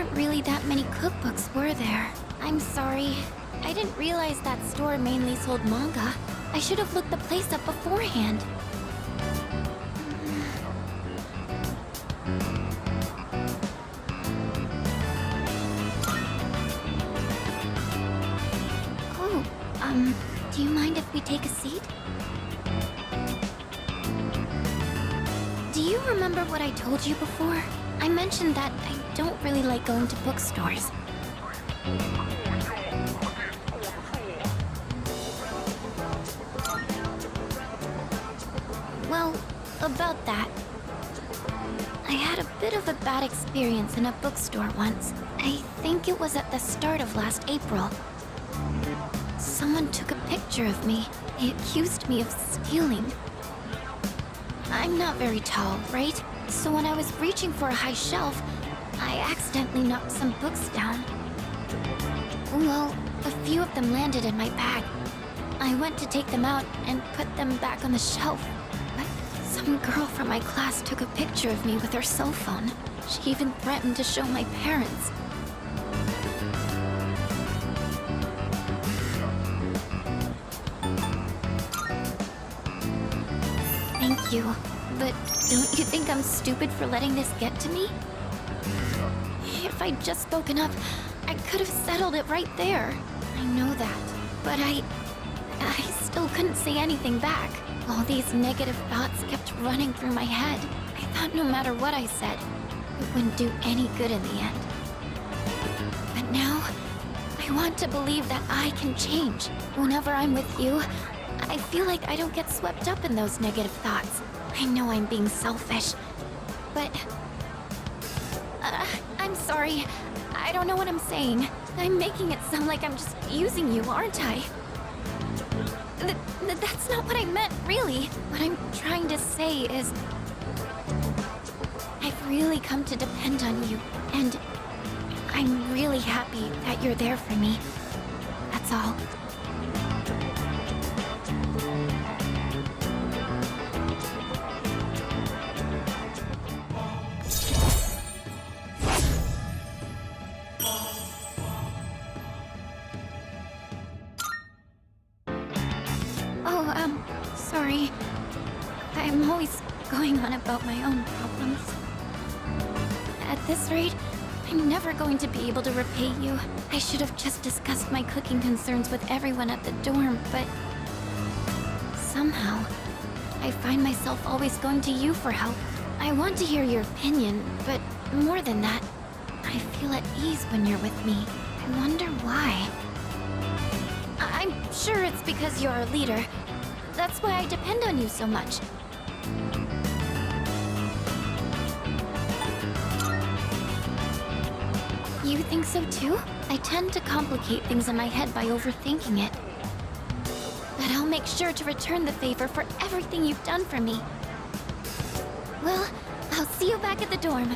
weren't really that many cookbooks, were there? I'm sorry. I didn't realize that store mainly sold manga. I should have looked the place up beforehand. Oh, do you mind if we take a seat? Do you remember what I told you before? I mentioned that I don't really like going to bookstores. Well, about that. I had a bit of a bad experience in a bookstore once. I think it was at the start of last April. Someone took a picture of me. They accused me of stealing. I'm not very tall, right? So when I was reaching for a high shelf, I accidentally knocked some books down. Well, a few of them landed in my bag. I went to take them out and put them back on the shelf. But some girl from my class took a picture of me with her cell phone. She even threatened to show my parents. Thank you. But don't you think I'm stupid for letting this get to me? If I'd just spoken up, I could have settled it right there. I know that. But I still couldn't say anything back. All these negative thoughts kept running through my head. I thought no matter what I said, it wouldn't do any good in the end. But now, I want to believe that I can change. Whenever I'm with you, I feel like I don't get swept up in those negative thoughts. I know I'm being selfish, but... I'm sorry. I don't know what I'm saying. I'm making it sound like I'm just using you, aren't I? That's not what I meant, really. What I'm trying to say is... I've really come to depend on you, and I'm really happy that you're there for me. That's all. Sorry. I'm always going on about my own problems. At this rate, I'm never going to be able to repay you. I should have just discussed my cooking concerns with everyone at the dorm, but... somehow, I find myself always going to you for help. I want to hear your opinion, but more than that, I feel at ease when you're with me. I wonder why. I'm sure it's because you're our leader. That's why I depend on you so much. You think so too? I tend to complicate things in my head by overthinking it. But I'll make sure to return the favor for everything you've done for me. Well, I'll see you back at the dorm.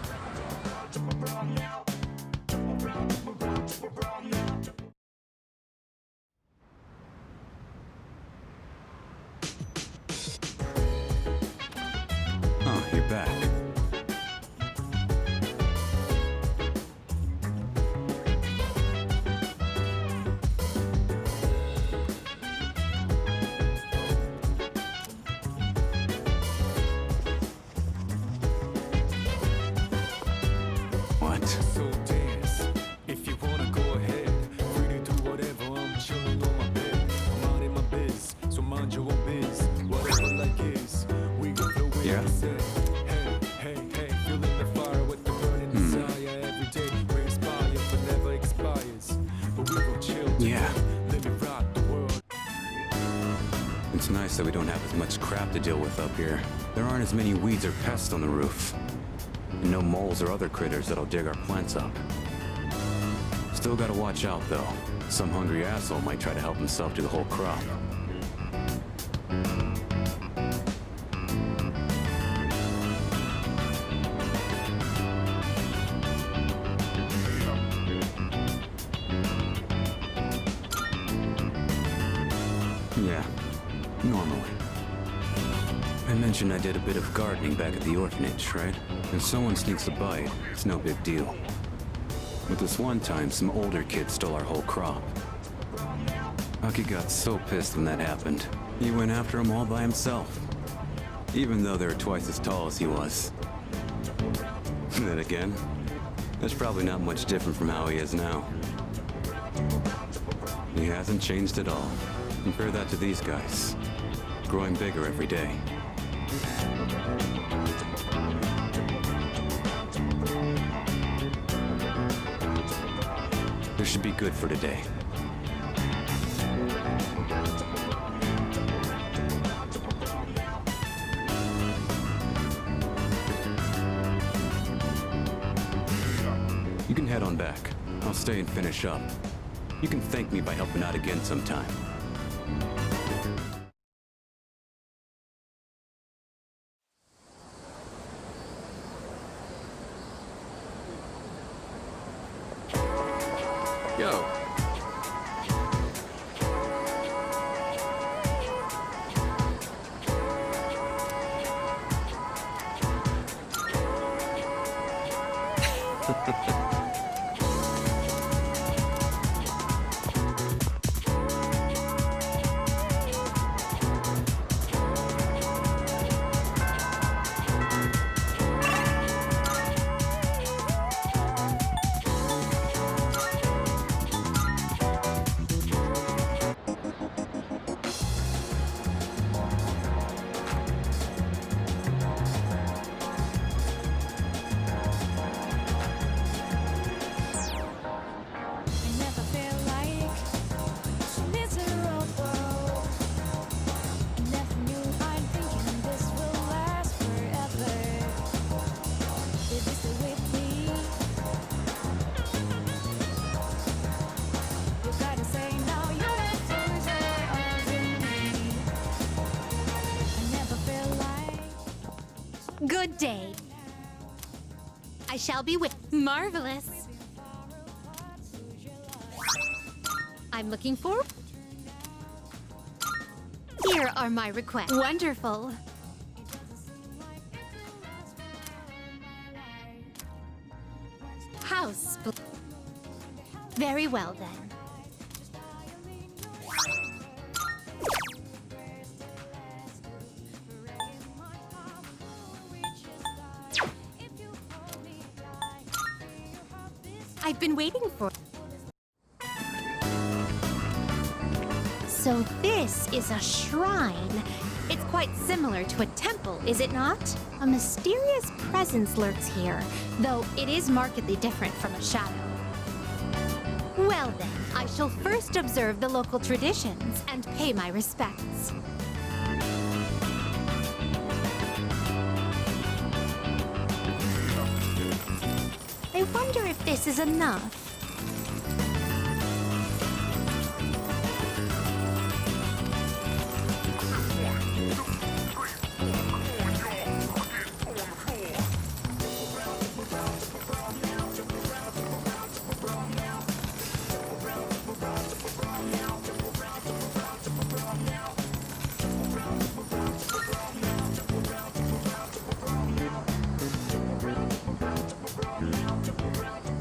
You're back. What? So dance, if you wanna go ahead. Free to do whatever, I'm chilling on my bed. I'm out in my biz, so mind your own biz. Whatever like is, we can flow with Yeah. the set. Hey, feeling the fire with the burning desire. Every day we inspire, but never expires. But we will chill today. Yeah. Let me rock the world. It's nice that we don't have as much crap to deal with up here. There aren't as many weeds or pests on the roof. And no moles or other critters that'll dig our plants up. Still gotta watch out, though. Some hungry asshole might try to help himself to the whole crop. Yeah, normally. I mentioned I did a bit of gardening back at the orphanage, right? If someone sneaks a bite, it's no big deal. But this one time, some older kid stole our whole crop. Aki got so pissed when that happened. He went after them all by himself. Even though they were twice as tall as he was. Then again, that's probably not much different from how he is now. He hasn't changed at all. Compare that to these guys. Growing bigger every day. This should be good for today. You can head on back. I'll stay and finish up. You can thank me by helping out again sometime. Yo. Good day. I shall be with... Marvelous. I'm looking for... Here are my requests. Wonderful. House. Very well, then. I've been waiting for... So this is a shrine. It's quite similar to a temple, is it not? A mysterious presence lurks here, though it is markedly different from a shadow. Well then, I shall first observe the local traditions and pay my respects. I wonder if this is enough.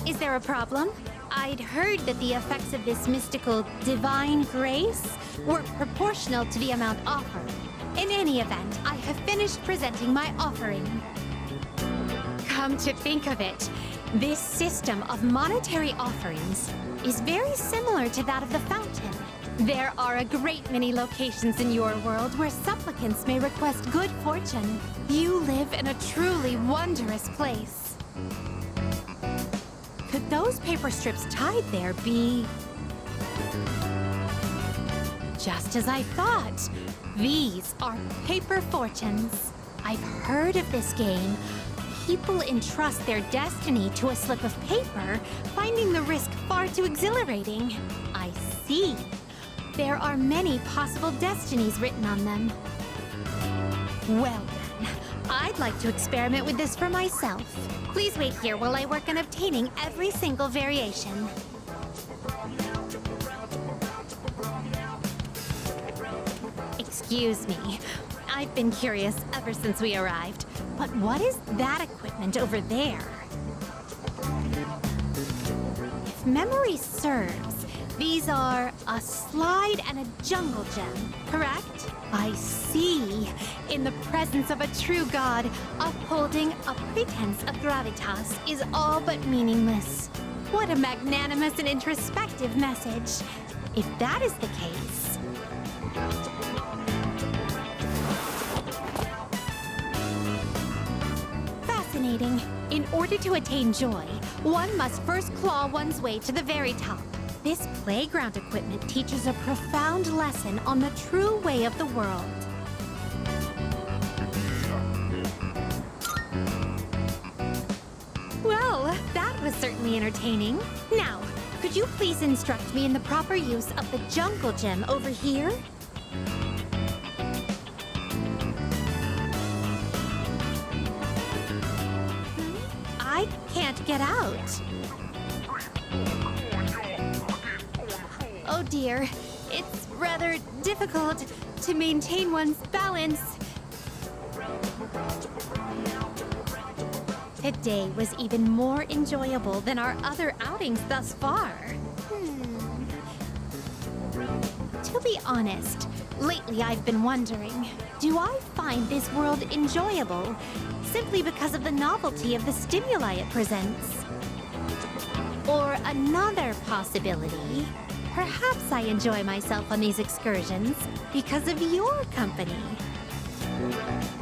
Is there a problem? I'd heard that the effects of this mystical divine grace were proportional to the amount offered. In any event, I have finished presenting my offering. Come to think of it, this system of monetary offerings is very similar to that of the fountain. There are a great many locations in your world where supplicants may request good fortune. You live in a truly wondrous place. Could those paper strips tied there be... Just as I thought. These are paper fortunes. I've heard of this game. People entrust their destiny to a slip of paper, finding the risk far too exhilarating. I see. There are many possible destinies written on them. Well then, I'd like to experiment with this for myself. Please wait here while I work on obtaining every single variation. Excuse me. I've been curious ever since we arrived. But what is that equipment over there? If memory serves, these are a slide and a jungle gem, correct? I see. In the presence of a true god, upholding a pretense of gravitas is all but meaningless. What a magnanimous and introspective message. If that is the case... Fascinating. In order to attain joy, one must first claw one's way to the very top. This playground equipment teaches a profound lesson on the true way of the world. Well, that was certainly entertaining. Now, could you please instruct me in the proper use of the jungle gem over here? I can't get out. Oh dear, it's rather difficult to maintain one's balance. Today was even more enjoyable than our other outings thus far. To be honest, lately I've been wondering, do I find this world enjoyable simply because of the novelty of the stimuli it presents? Or another possibility, perhaps I enjoy myself on these excursions because of your company.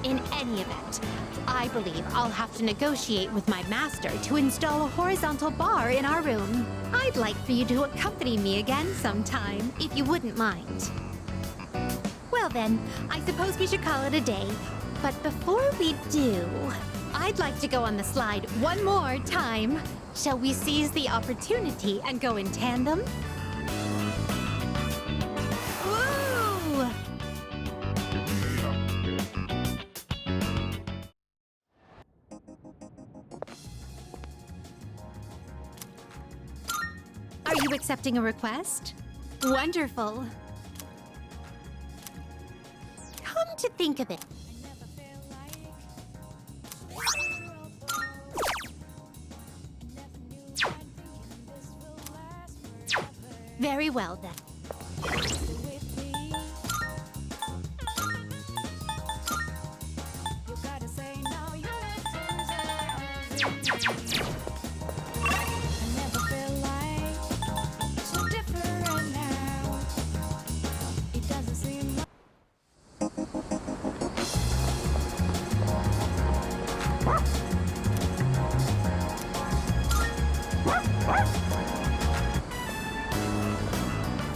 In any event, I believe I'll have to negotiate with my master to install a horizontal bar in our room. I'd like for you to accompany me again sometime, if you wouldn't mind. Well then, I suppose we should call it a day. But before we do, I'd like to go on the slide one more time. Shall we seize the opportunity and go in tandem? Woo! Are you accepting a request? Wonderful. Come to think of it. Very well, then.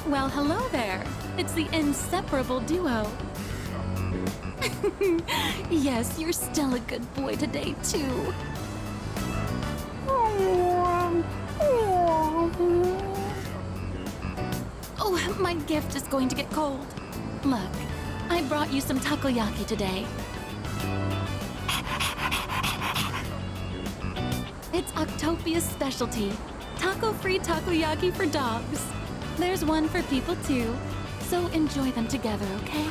Well, hello there. It's the inseparable duo. Yes, you're still a good boy today, too. Oh, my gift is going to get cold. Look, I brought you some takoyaki today. It's Octopia's specialty. Taco-free takoyaki for dogs. There's one for people too, so enjoy them together, okay?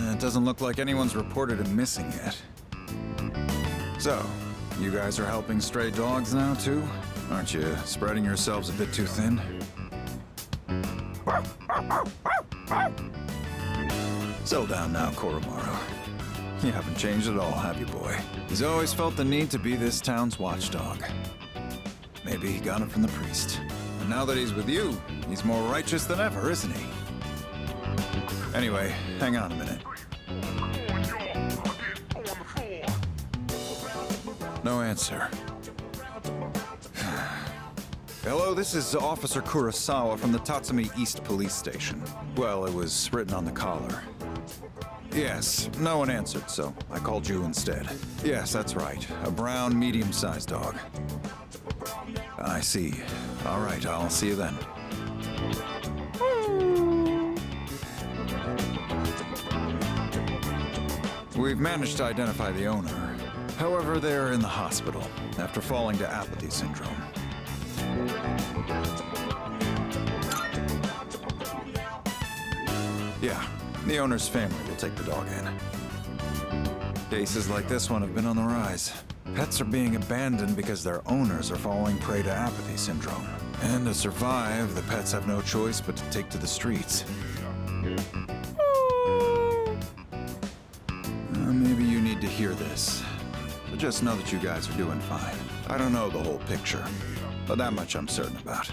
It doesn't look like anyone's reported him missing yet. So, you guys are helping stray dogs now, too? Aren't you spreading yourselves a bit too thin? Settle down now, Koromaru. You haven't changed at all, have you, boy? He's always felt the need to be this town's watchdog. Maybe he got it from the priest. And now that he's with you, he's more righteous than ever, isn't he? Anyway, hang on a minute. No answer. Hello, this is Officer Kurosawa from the Tatsumi East Police Station. Well, it was written on the collar. Yes, no one answered, so I called you instead. Yes, that's right. A brown, medium-sized dog. I see. All right, I'll see you then. We've managed to identify the owner. However, they're in the hospital after falling to apathy syndrome. Yeah, the owner's family will take the dog in. Cases like this one have been on the rise. Pets are being abandoned because their owners are falling prey to apathy syndrome. And to survive, the pets have no choice but to take to the streets. Maybe you need to hear this. But just know that you guys are doing fine. I don't know the whole picture, but that much I'm certain about.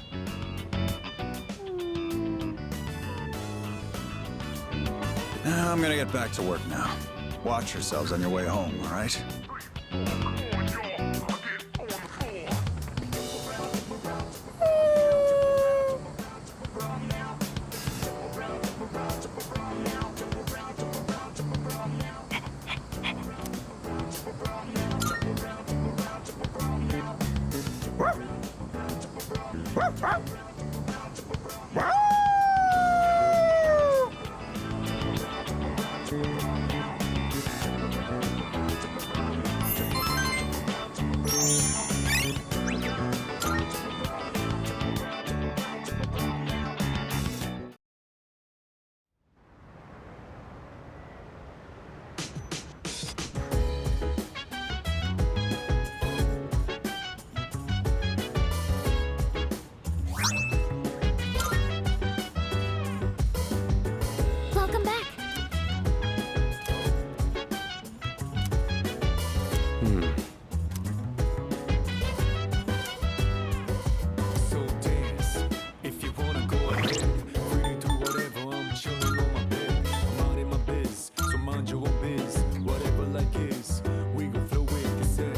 I'm gonna get back to work now. Watch yourselves on your way home, all right? Welcome back. So dance, if you wanna go ahead. Free to do whatever, I'm chilling on my bed. I'm out in my biz, so mind your own biz. Whatever like is, we gon' flow with the set.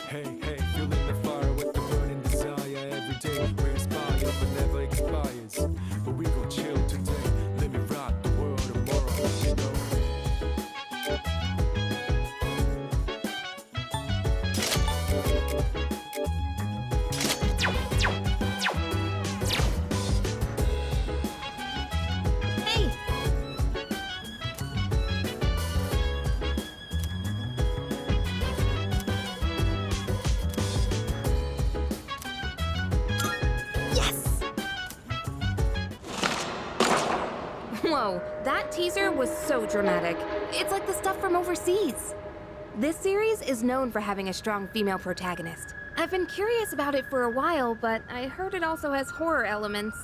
Hey, hey, feeling the fire with the burning desire. Every day we're inspired, but never expires. But we gon' chill today, let me rock the world tomorrow, you know. Hey! Yes! Whoa, that teaser was so dramatic. It's like the stuff from overseas. This series is known for having a strong female protagonist. I've been curious about it for a while, but I heard it also has horror elements.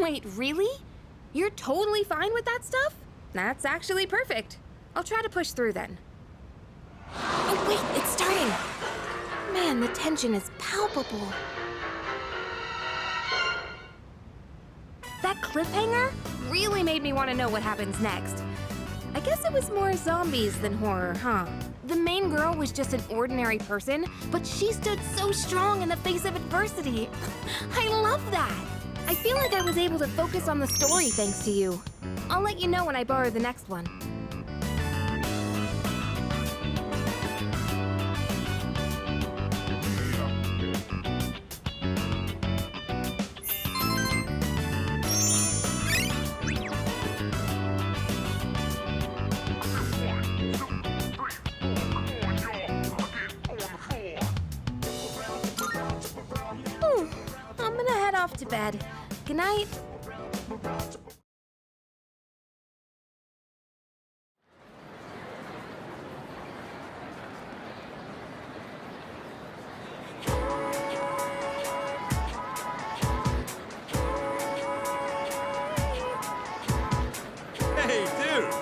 Wait, really? You're totally fine with that stuff? That's actually perfect. I'll try to push through then. Oh wait, it's starting! Man, the tension is palpable. That cliffhanger really made me want to know what happens next. I guess it was more zombies than horror, huh? The main girl was just an ordinary person, but she stood so strong in the face of adversity. I love that! I feel like I was able to focus on the story thanks to you. I'll let you know when I borrow the next one. I'm gonna head off to bed. Good night. Hey, dude!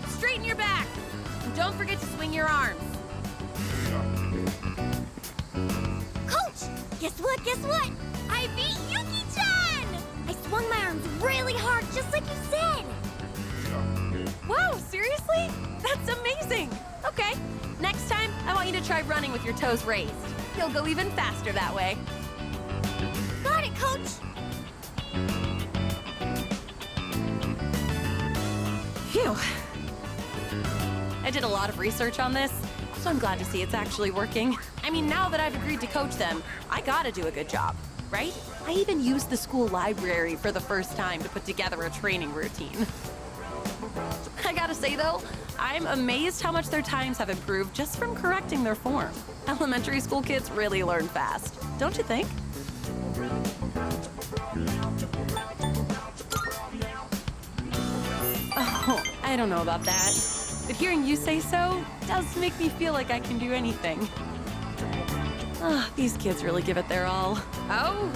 Straighten your back. And don't forget to swing your arms. Coach! Guess what? Guess what? I beat Yuki-chan! I swung my arms really hard, just like you said. Wow, seriously? That's amazing. Okay, next time I want you to try running with your toes raised. You'll go even faster that way. Got it, Coach. Phew. I did a lot of research on this, so I'm glad to see it's actually working. I mean, now that I've agreed to coach them, I gotta do a good job, right? I even used the school library for the first time to put together a training routine. I gotta say though, I'm amazed how much their times have improved just from correcting their form. Elementary school kids really learn fast, don't you think? Oh, I don't know about that. But hearing you say so does make me feel like I can do anything. Ah, these kids really give it their all. Oh,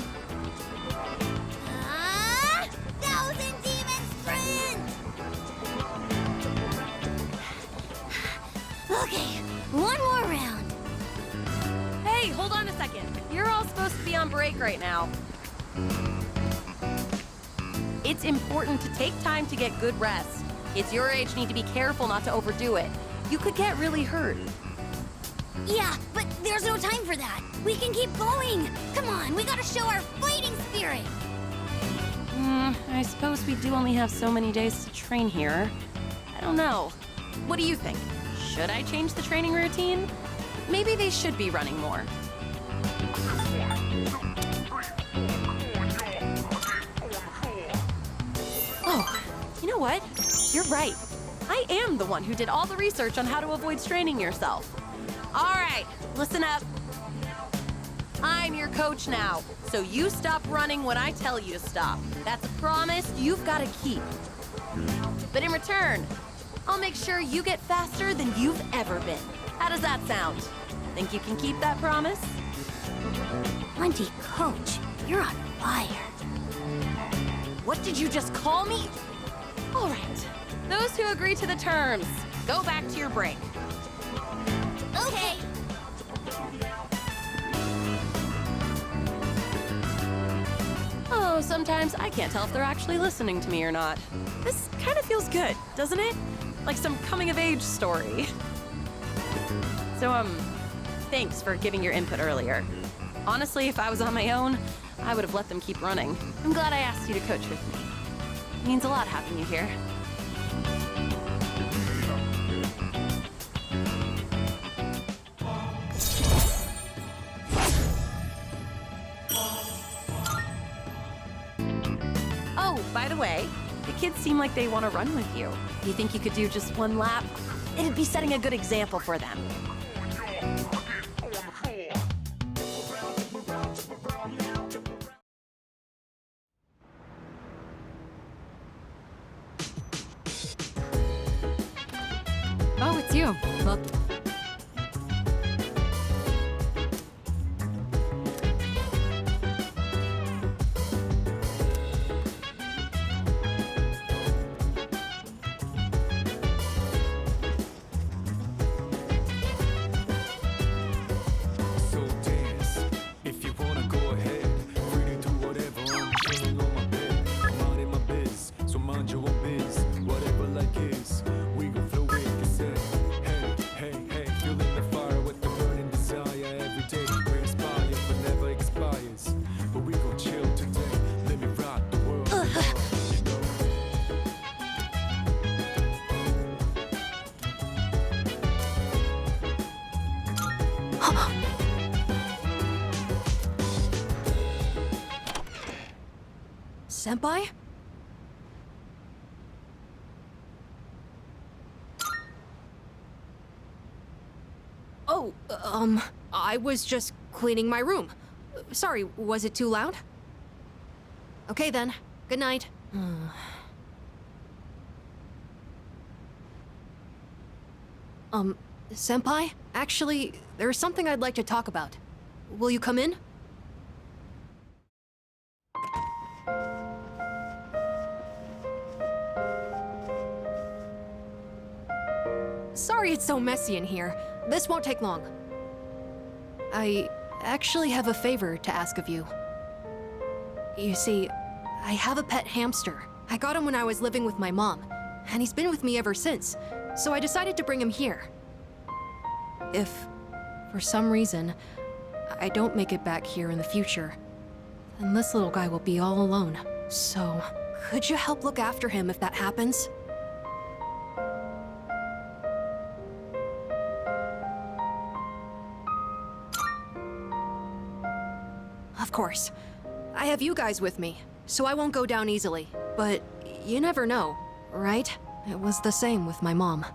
Thousand Demon Sprint! Okay, one more round. hey, hold on a second. You're all supposed to be on break right now. It's important to take time to get good rest. Kids your age need to be careful not to overdo it. You could get really hurt. Yeah, but there's no time for that. We can keep going. Come on, we gotta show our fighting spirit. I suppose we do only have so many days to train here. I don't know. What do you think? Should I change the training routine? Maybe they should be running more. Oh, you know what? You're right. I am the one who did all the research on how to avoid straining yourself. All right, listen up. I'm your coach now, so you stop running when I tell you to stop. That's a promise you've got to keep. But in return, I'll make sure you get faster than you've ever been. How does that sound? Think you can keep that promise? Wendy, Coach, you're on fire. What did you just call me? All right, those who agree to the terms, go back to your break. Okay. Oh, sometimes I can't tell if they're actually listening to me or not. This kind of feels good, doesn't it? Like some coming-of-age story. So, thanks for giving your input earlier. Honestly, if I was on my own, I would have let them keep running. I'm glad I asked you to coach with me. It means a lot having you here. Oh, by the way, the kids seem like they want to run with you. You think you could do just one lap? It'd be setting a good example for them. Oh, it's you. Look. So dance, if you wanna go ahead. Free to do whatever, I'm chilling on my bed. I'm out in my biz, so mind your own biz. Whatever like is, we gon' flow with the set. Hey, hey, hey, feeling the fire with the burning desire. Every day we inspire, but never expires. But we gon' chill today, let me rock the world. You know? Senpai? Oh, I was just cleaning my room. Sorry, was it too loud? Okay then, good night. Senpai? Actually, there's something I'd like to talk about. Will you come in? Sorry it's so messy in here. This won't take long. I actually have a favor to ask of you. You see, I have a pet hamster. I got him when I was living with my mom, and he's been with me ever since, so I decided to bring him here. If, for some reason, I don't make it back here in the future, then this little guy will be all alone. So, could you help look after him if that happens? Of course. I have you guys with me, so I won't go down easily. But you never know, right? It was the same with my mom.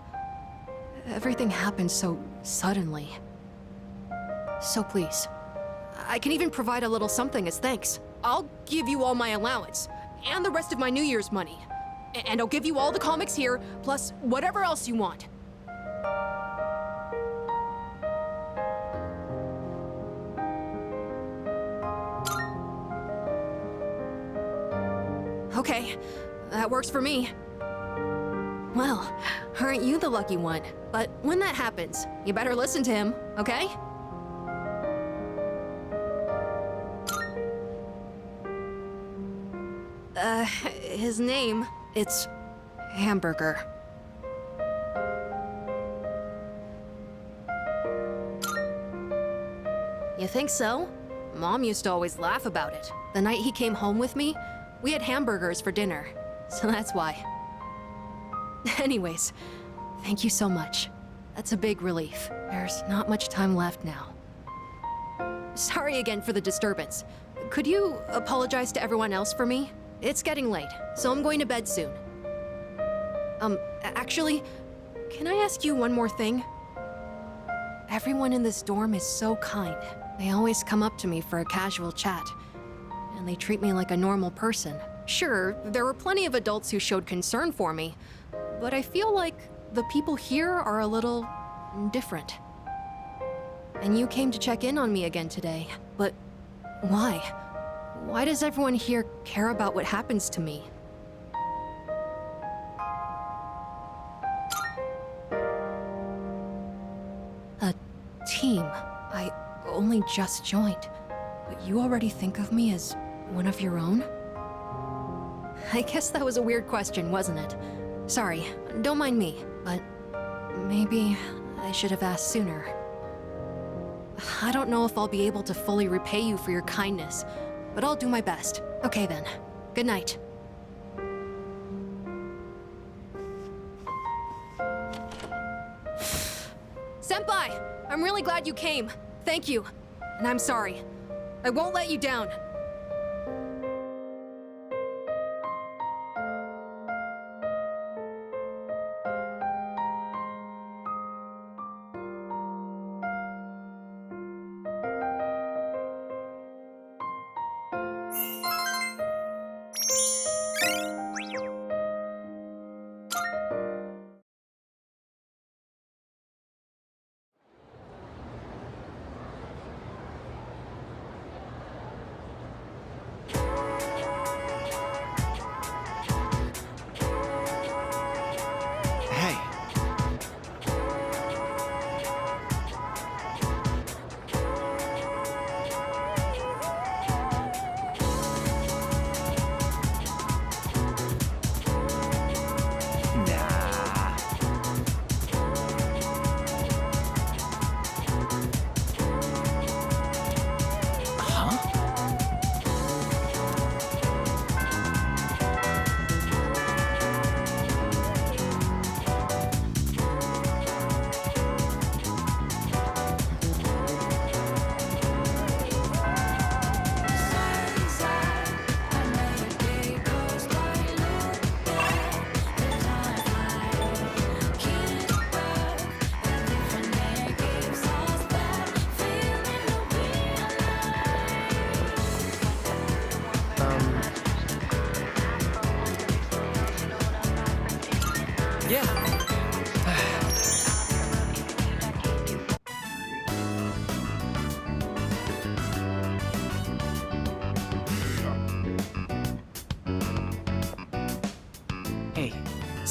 Everything happened so suddenly. So please, I can even provide a little something as thanks. I'll give you all my allowance, and the rest of my New Year's money. And I'll give you all the comics here, plus whatever else you want. Okay, that works for me. Well, aren't you the lucky one? But when that happens, you better listen to him, okay? His name, it's Hamburger. You think so? Mom used to always laugh about it. The night he came home with me, we had hamburgers for dinner, so that's why. Anyways, thank you so much. That's a big relief. There's not much time left now. Sorry again for the disturbance. Could you apologize to everyone else for me? It's getting late, so I'm going to bed soon. Actually, can I ask you one more thing? Everyone in this dorm is so kind. They always come up to me for a casual chat, and they treat me like a normal person. Sure, there were plenty of adults who showed concern for me, but I feel like the people here are a little different. And you came to check in on me again today, but why? Why does everyone here care about what happens to me? A team. I only just joined, but you already think of me as one of your own? I guess that was a weird question, wasn't it? Sorry, don't mind me, but maybe I should have asked sooner. I don't know if I'll be able to fully repay you for your kindness, but I'll do my best. Okay then, good night. Senpai, I'm really glad you came. Thank you. And I'm sorry. I won't let you down.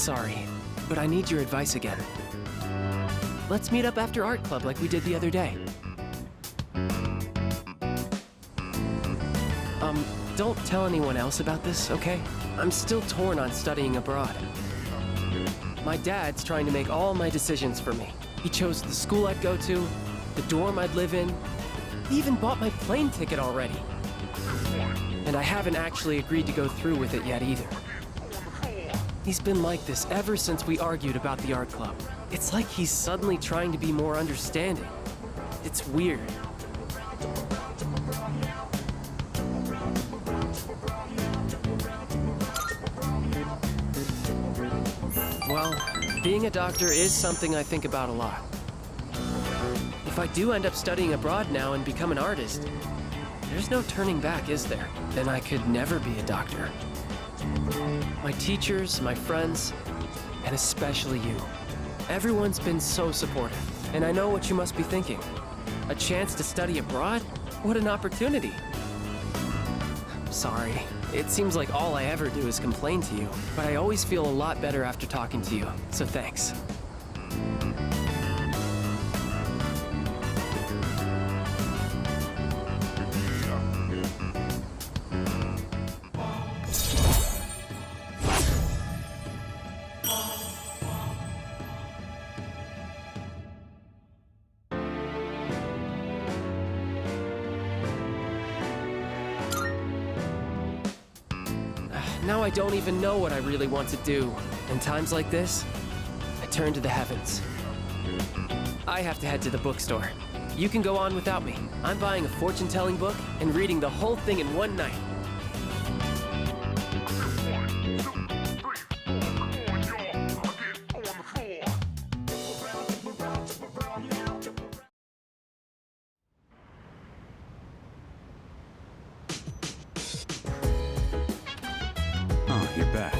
sorry, but I need your advice again. Let's meet up after art club like we did the other day. Don't tell anyone else about this, okay? I'm still torn on studying abroad. My dad's trying to make all my decisions for me. He chose the school I'd go to, the dorm I'd live in. He even bought my plane ticket already. And I haven't actually agreed to go through with it yet either. He's been like this ever since we argued about the art club. It's like he's suddenly trying to be more understanding. It's weird. Well, being a doctor is something I think about a lot. If I do end up studying abroad now and become an artist, there's no turning back, is there? Then I could never be a doctor. My teachers, my friends, and especially you. Everyone's been so supportive, and I know what you must be thinking. A chance to study abroad? What an opportunity. I'm sorry. It seems like all I ever do is complain to you, but I always feel a lot better after talking to you, so thanks. Now I don't even know what I really want to do. In times like this, I turn to the heavens. I have to head to the bookstore. You can go on without me. I'm buying a fortune-telling book and reading the whole thing in one night. Oh, you're back.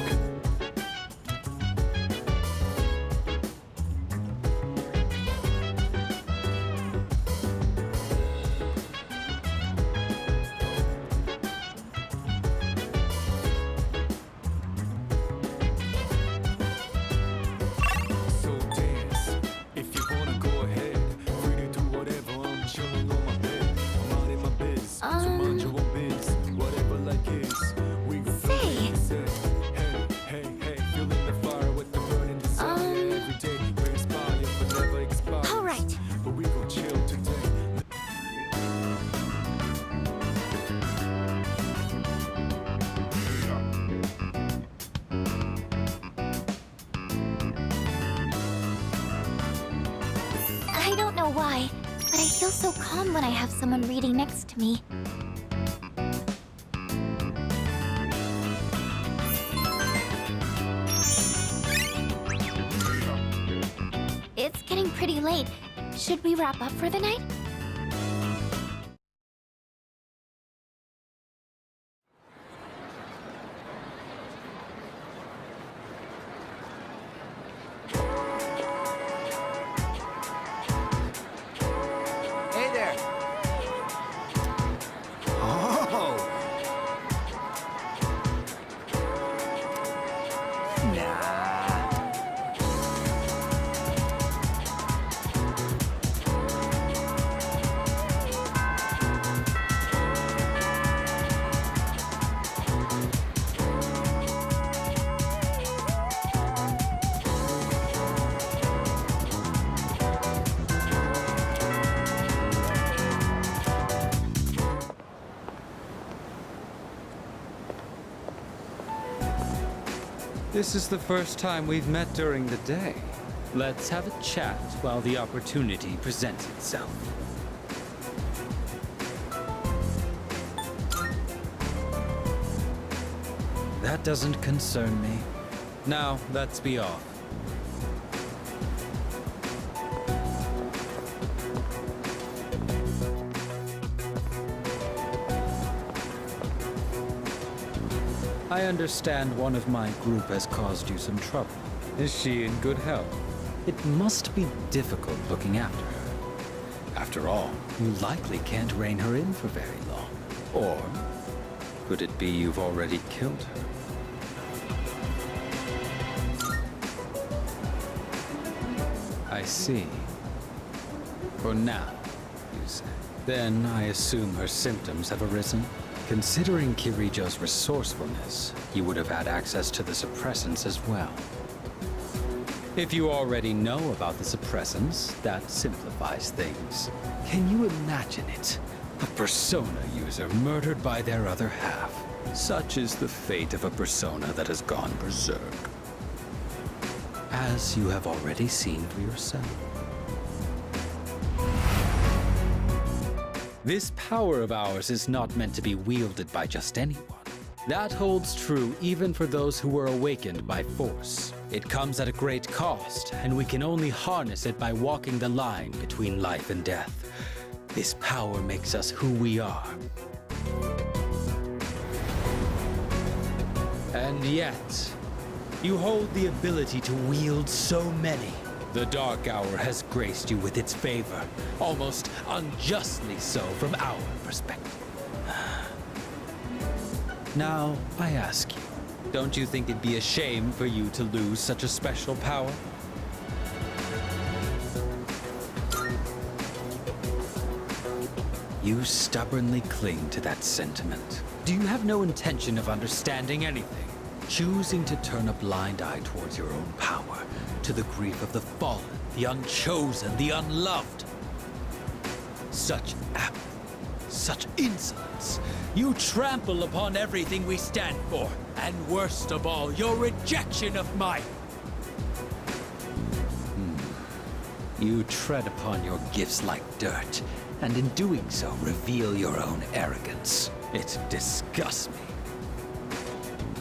So dance, if you wanna go ahead. Free to do whatever, I'm chilling on my bed. I'm out in my biz, so mind your own biz. Whatever like is, we go through it, he said. Hey, hey, hey, feeling the fire with the burning desire. Every day we inspire, but never expires. All right. But we gon' chill today. I don't know why, but I feel so calm when I have someone reading next to me. It's getting pretty late. Should we wrap up for the night? Hey there. Oh. Nah. This is the first time we've met during the day. Let's have a chat while the opportunity presents itself. That doesn't concern me. Now, let's be off. I understand one of my group has caused you some trouble. Is she in good health? It must be difficult looking after her. After all, you likely can't rein her in for very long. Or could it be you've already killed her? I see. For now, you say. Then I assume her symptoms have arisen? Considering Kirijo's resourcefulness, you would have had access to the suppressants as well. If you already know about the suppressants, that simplifies things. Can you imagine it? A Persona user murdered by their other half. Such is the fate of a Persona that has gone berserk. As you have already seen for yourself. This power of ours is not meant to be wielded by just anyone. That holds true even for those who were awakened by force. It comes at a great cost, and we can only harness it by walking the line between life and death. This power makes us who we are. And yet, you hold the ability to wield so many. The Dark Hour has graced you with its favor, almost unjustly so from our perspective. Now, I ask you, don't you think it'd be a shame for you to lose such a special power? You stubbornly cling to that sentiment. Do you have no intention of understanding anything? Choosing to turn a blind eye towards your own power, to the grief of the fallen, the unchosen, the unloved. Such apathy, such insolence. You trample upon everything we stand for, and worst of all, your rejection of mine. You tread upon your gifts like dirt, and in doing so, reveal your own arrogance. It disgusts me.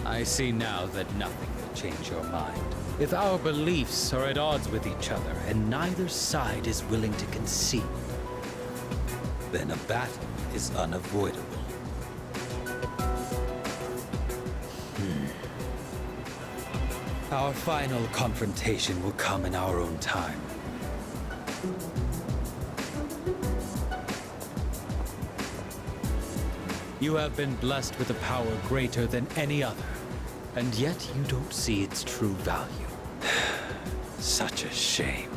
I see now that nothing will change your mind. If our beliefs are at odds with each other, and neither side is willing to concede, then a battle is unavoidable. Our final confrontation will come in our own time. You have been blessed with a power greater than any other, and yet you don't see its true value. Such a shame.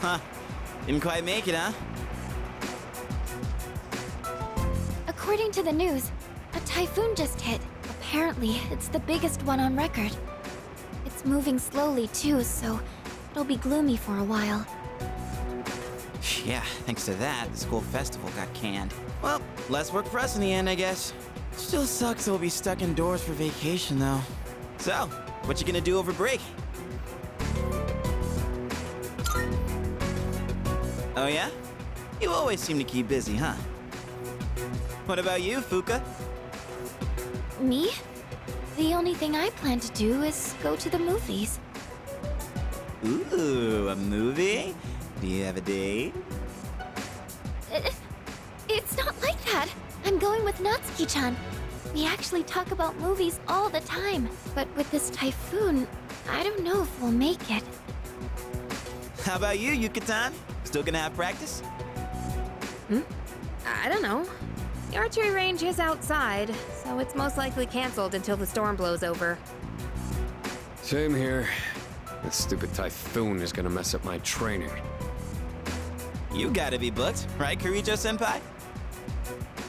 Huh. Didn't quite make it, huh? According to the news, a typhoon just hit. Apparently, it's the biggest one on record. It's moving slowly too, so it'll be gloomy for a while. Yeah, thanks to that, the school festival got canned. Well, less work for us in the end, I guess. Still sucks we'll be stuck indoors for vacation, though. So, what you gonna do over break? Oh yeah? You always seem to keep busy, huh? What about you, Fuka? Me? The only thing I plan to do is go to the movies. Ooh, a movie? Do you have a date? It's not like that. I'm going with Natsuki-chan. We actually talk about movies all the time. But with this typhoon, I don't know if we'll make it. How about you, Yuka-tan? Still gonna have practice? I don't know. The archery range is outside, so it's most likely canceled until the storm blows over. Same here. This stupid typhoon is gonna mess up my training. You gotta be booked, right, Kirijo-senpai?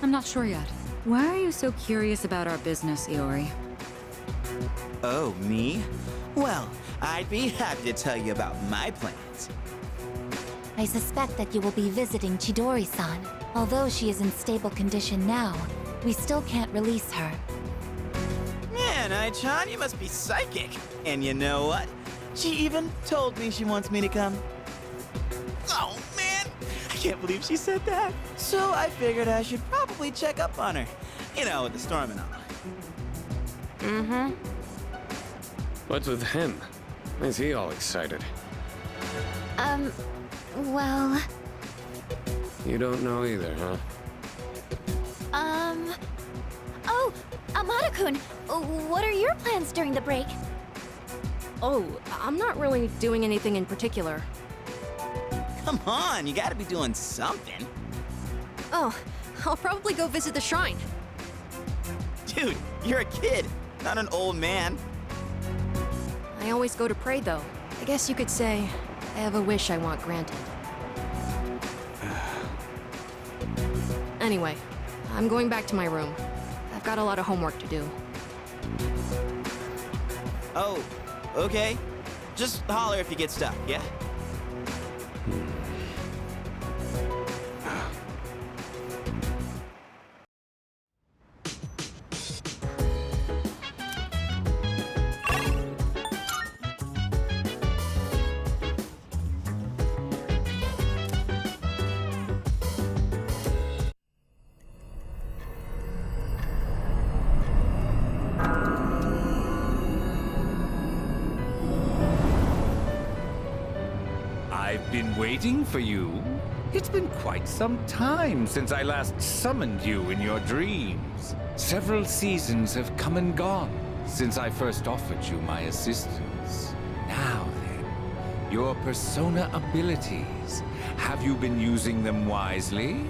I'm not sure yet. Why are you so curious about our business, Iori? Oh, me? Well, I'd be happy to tell you about my plans. I suspect that you will be visiting Chidori-san. Although she is in stable condition now, we still can't release her. Man, Ai-chan, you must be psychic. And you know what? She even told me she wants me to come. Oh, man! I can't believe she said that. So I figured I should probably check up on her. You know, with the storm and all. What's with him? Why is he all excited? Well... You don't know either, huh? Oh, Amada-kun, what are your plans during the break? Oh, I'm not really doing anything in particular. Come on, you gotta be doing something. Oh, I'll probably go visit the shrine. Dude, you're a kid, not an old man. I always go to pray, though. I guess you could say I have a wish I want granted. Anyway, I'm going back to my room. I've got a lot of homework to do. Oh, okay. Just holler if you get stuck, yeah? I've been waiting for you. It's been quite some time since I last summoned you in your dreams. Several seasons have come and gone since I first offered you my assistance. Now then, your persona abilities. Have you been using them wisely?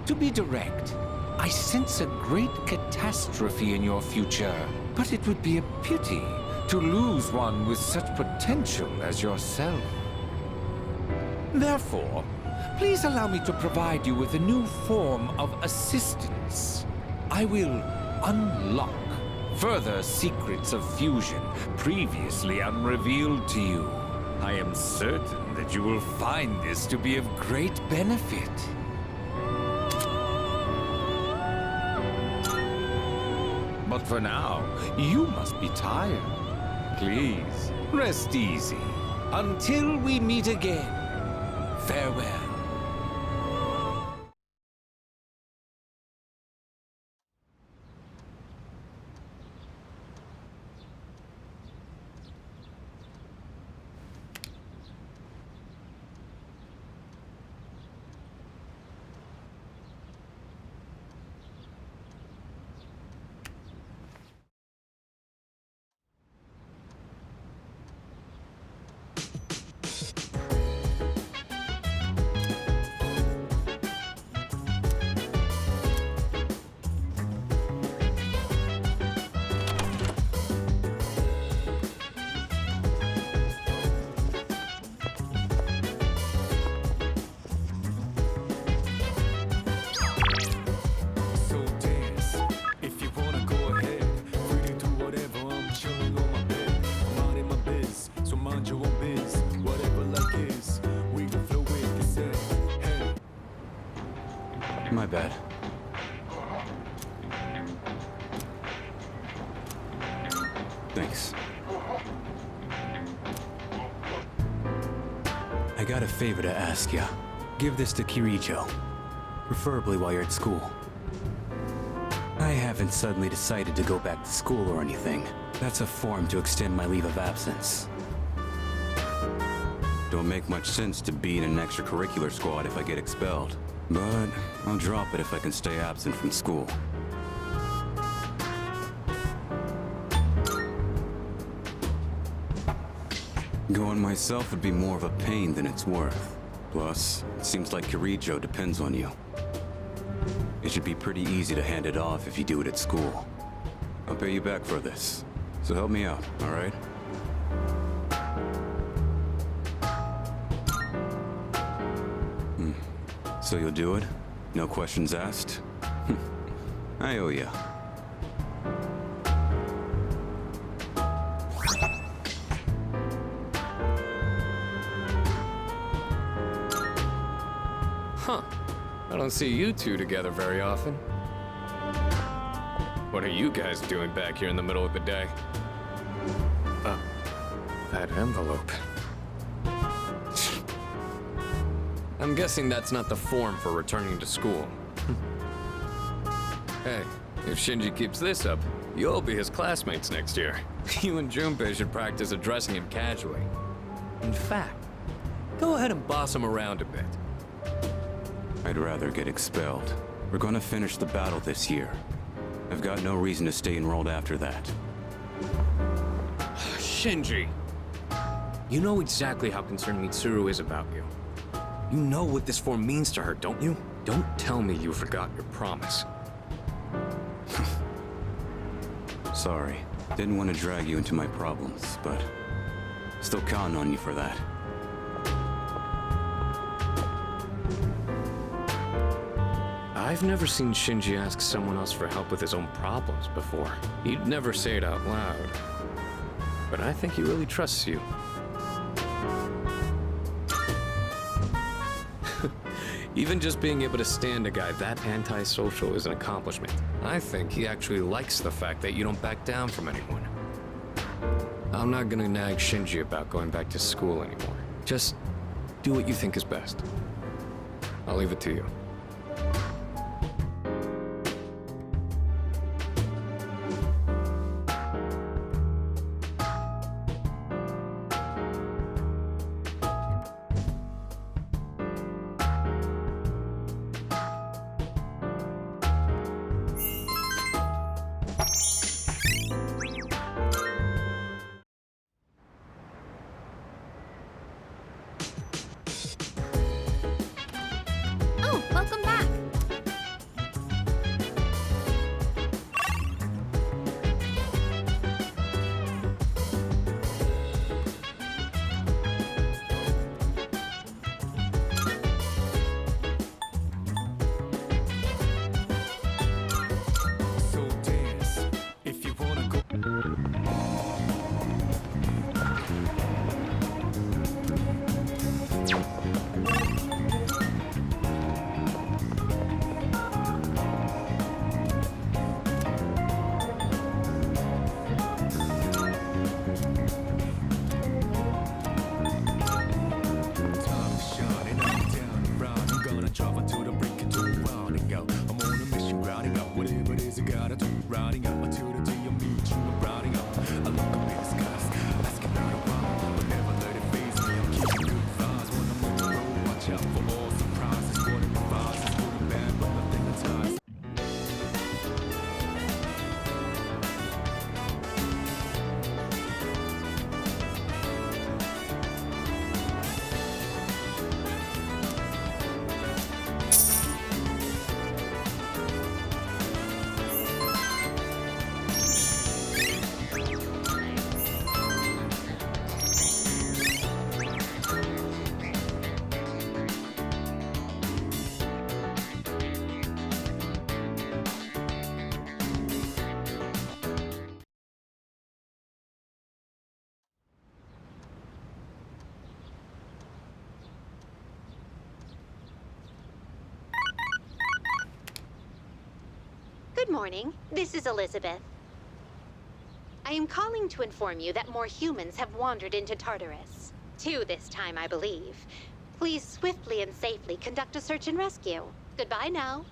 To be direct, I sense a great catastrophe in your future, but it would be a pity to lose one with such potential as yourself. Therefore, please allow me to provide you with a new form of assistance. I will unlock further secrets of fusion previously unrevealed to you. I am certain that you will find this to be of great benefit. But for now, you must be tired. Please, rest easy. Until we meet again, farewell. So dance, if you wanna go ahead. Free to do whatever, I'm chilling on my bed. Minding my biz, so mind your own biz. Whatever like is, we can flow with the set. Hey. My bad. Thanks. I got a favor to ask ya. Give this to Kirijo. Preferably while you're at school. I haven't suddenly decided to go back to school or anything. That's a form to extend my leave of absence. Don't make much sense to be in an extracurricular squad if I get expelled. But I'll drop it if I can stay absent from school. Going myself would be more of a pain than it's worth. Plus, it seems like Kirijo depends on you. It should be pretty easy to hand it off if you do it at school. I'll pay you back for this, so help me out, all right? So you'll do it? No questions asked? I owe ya. Huh. I don't see you two together very often. What are you guys doing back here in the middle of the day? That envelope. I'm guessing that's not the form for returning to school. Hey, if Shinji keeps this up, you'll be his classmates next year. You and Junpei should practice addressing him casually. In fact, go ahead and boss him around a bit. I'd rather get expelled. We're gonna finish the battle this year. I've got no reason to stay enrolled after that. Shinji! You know exactly how concerned Mitsuru is about you. You know what this form means to her, don't you? Don't tell me you forgot your promise. Sorry. Didn't want to drag you into my problems, but still counting on you for that. I've never seen Shinji ask someone else for help with his own problems before. He'd never say it out loud. But I think he really trusts you. Even just being able to stand a guy that antisocial is an accomplishment. I think he actually likes the fact that you don't back down from anyone. I'm not gonna nag Shinji about going back to school anymore. Just do what you think is best. I'll leave it to you. Oh, welcome back. So dance if you wanna go. Time to shine and I'm down and round. I'm gonna travel to the break and turn round and go. I'm on a mission, routing up whatever it is I gotta do. Routing up until the day I meet you. I'm routing up. I look up in the skies, asking out around, but never let it phase me. I'm keeping good vibes when I'm on the road. Watch out for all surprises. What it provides is good and bad, but nothing at times. Good morning. This is Elizabeth. I am calling to inform you that more humans have wandered into Tartarus. 2 this time, I believe. Please swiftly and safely conduct a search and rescue. Goodbye now.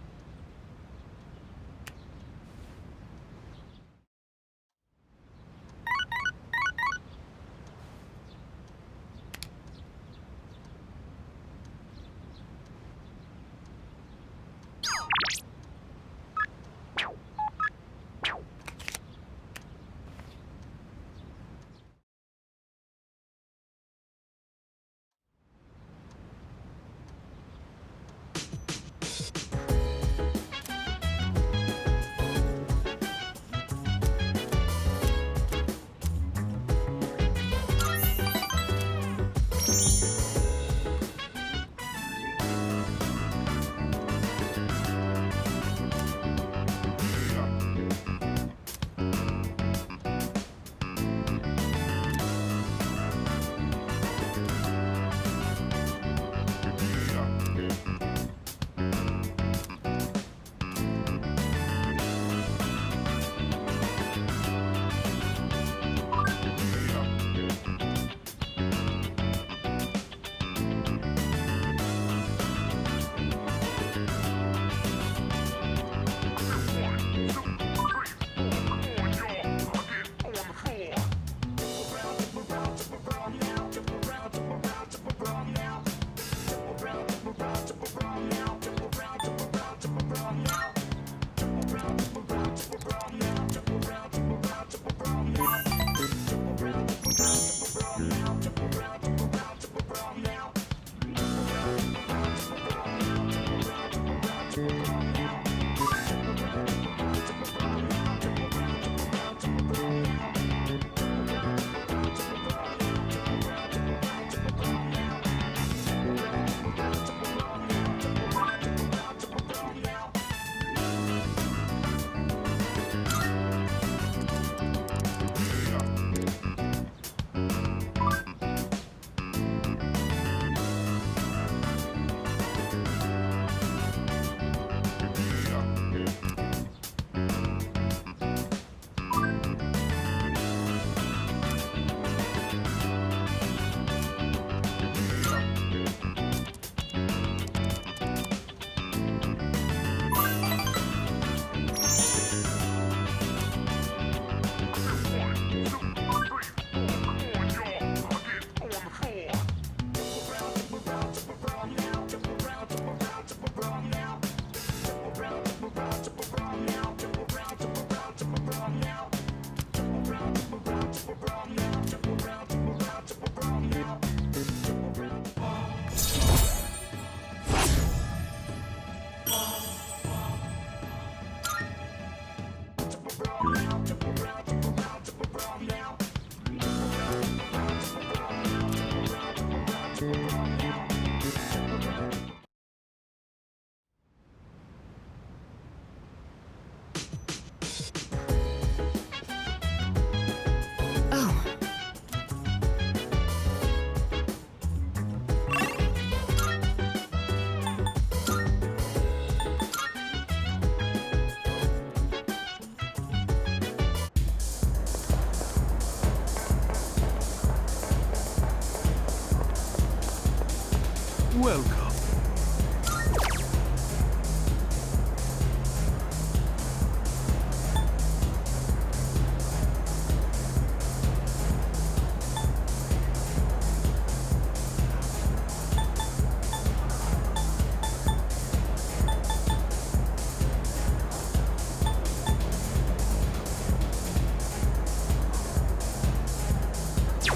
Welcome.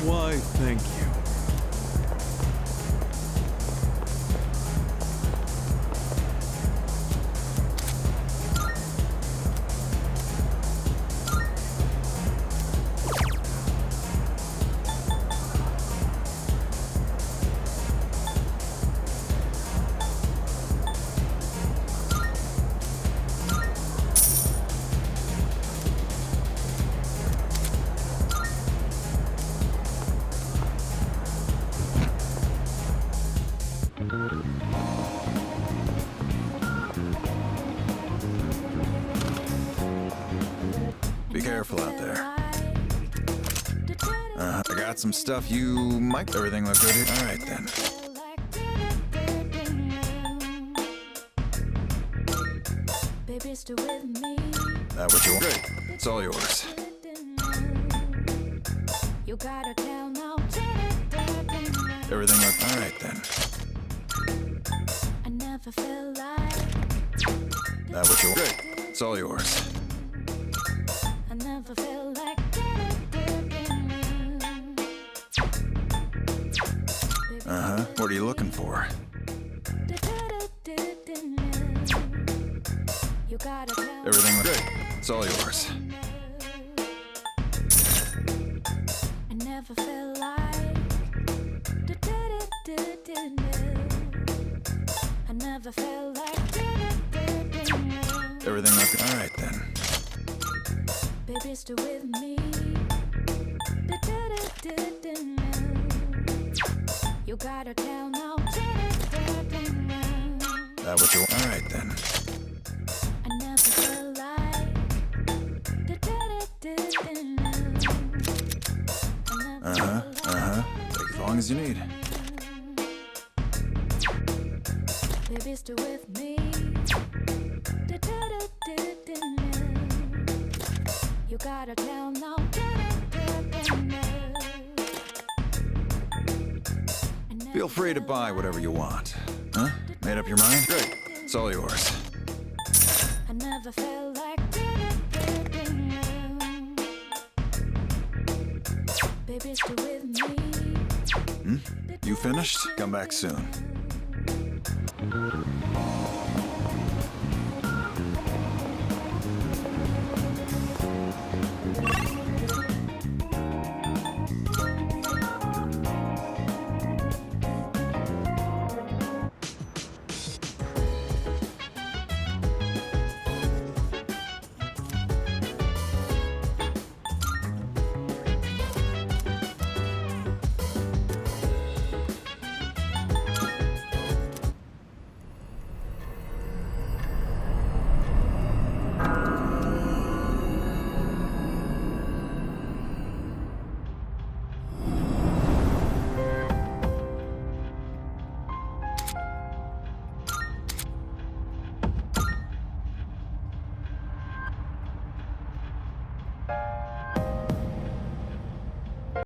Why, thank you. Be careful out there. I got some stuff you might. Everything look good here? All right, then. That what you want? Great. It's all yours. Everything look all right, then. That what you want? Great. It's all yours. What are you looking for? Everything looks great. It's all yours. Everything looking all right, then. That what you want? All right, then. Take as long as you need. Feel free to buy whatever you want. Huh? Made up your mind? Great. It's all yours. You finished? Come back soon.